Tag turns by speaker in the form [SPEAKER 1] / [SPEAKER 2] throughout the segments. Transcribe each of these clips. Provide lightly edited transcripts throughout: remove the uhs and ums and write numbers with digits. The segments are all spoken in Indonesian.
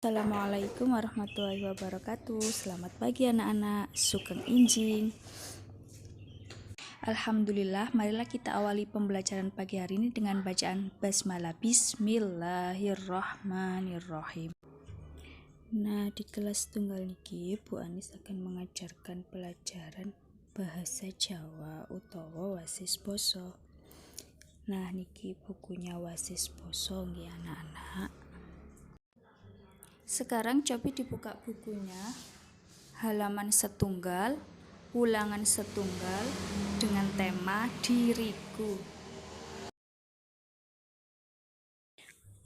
[SPEAKER 1] Assalamualaikum warahmatullahi wabarakatuh. Selamat pagi anak-anak. Sugeng Injing. Alhamdulillah, marilah kita awali pembelajaran pagi hari ini dengan bacaan basmalah. Bismillahirrahmanirrahim. Nah, di kelas tunggal niki Bu Anis akan mengajarkan pelajaran bahasa Jawa utawa wasis basa. Nah, niki bukunya wasis basa nggih anak-anak. Sekarang coba dibuka bukunya, halaman setunggal, ulangan setunggal dengan tema diriku.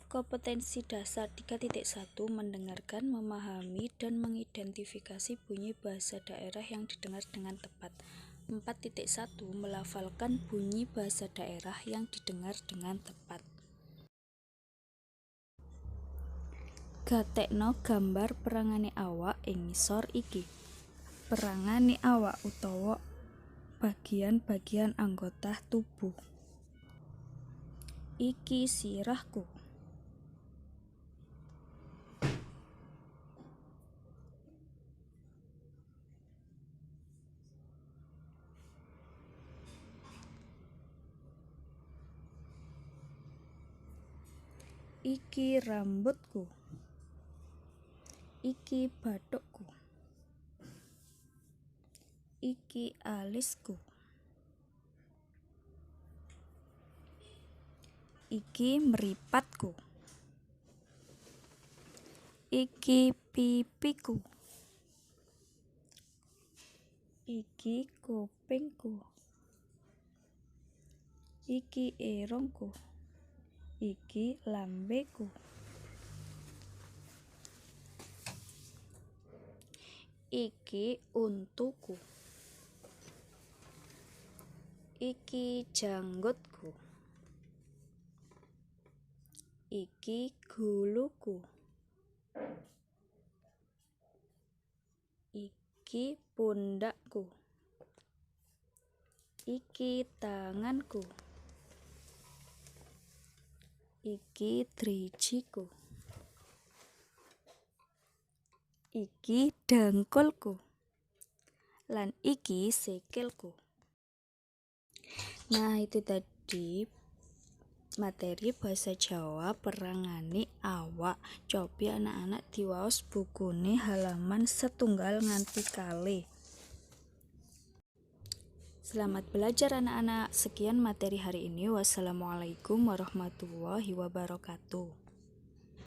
[SPEAKER 1] Kompetensi dasar 3.1 mendengarkan, memahami, dan mengidentifikasi bunyi bahasa daerah yang didengar dengan tepat. 4.1 melafalkan bunyi bahasa daerah yang didengar dengan tepat. Gatekno gambar perangane awak ing ngisor iki. Perangane awak utawa bagian-bagian anggota tubuh. Iki sirahku. Iki rambutku. Iki bathukku. Iki alisku. Iki mripatku. Iki pipiku. Iki kupingku. Iki irungku. Iki lambeku. Iki untuku. Iki janggutku. Iki guluku. Iki pundakku. Iki tanganku. Iki drijiku. Iki dengkulku. Lan iki sikilku. Nah, itu tadi materi bahasa Jawa perangane awak. Cobi anak-anak diwaos bukune halaman setunggal nganti kalih. Selamat belajar anak-anak. Sekian materi hari ini. Wassalamualaikum warahmatullahi wabarakatuh.